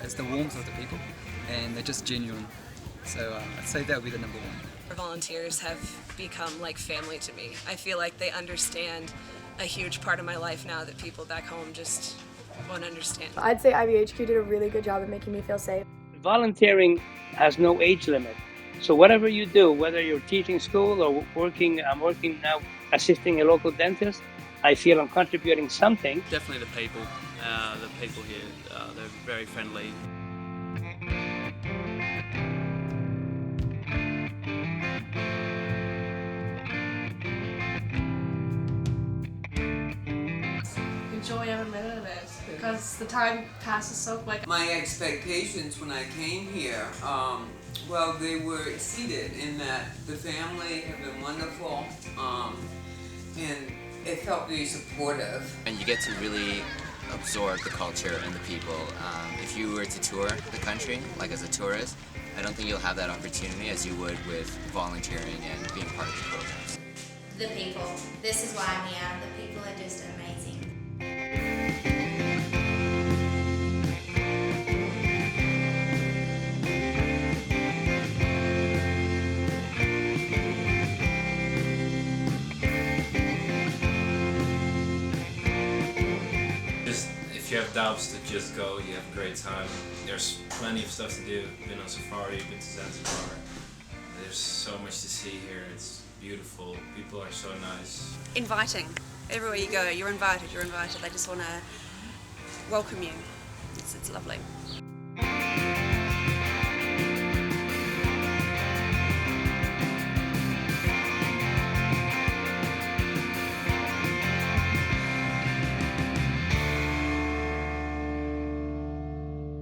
is the warmth of the people, and they're just genuine. So I'd say that would be the number one. Our volunteers have become like family to me. I feel like they understand a huge part of my life now that people back home just won't understand. I'd say IVHQ did a really good job at making me feel safe. Volunteering has no age limit. So whatever you do, whether you're teaching school or I'm working now assisting a local dentist, I feel I'm contributing something. Definitely the people here, they're very friendly. Enjoy every minute of it because the time passes so quick. My expectations when I came here, well, they were exceeded in that the family have been wonderful, and it felt very supportive. And you get to really absorb the culture and the people. If you were to tour the country, like as a tourist, I don't think you'll have that opportunity as you would with volunteering and being part of the programs. The people. This is why I'm here. The people are just amazing. If you have doubts, to just go. You have a great time. There's plenty of stuff to do. Been on safari, been to Zanzibar. There's so much to see here. It's beautiful. People are so nice. Inviting. Everywhere you go, you're invited, you're invited. They just want to welcome you. It's lovely.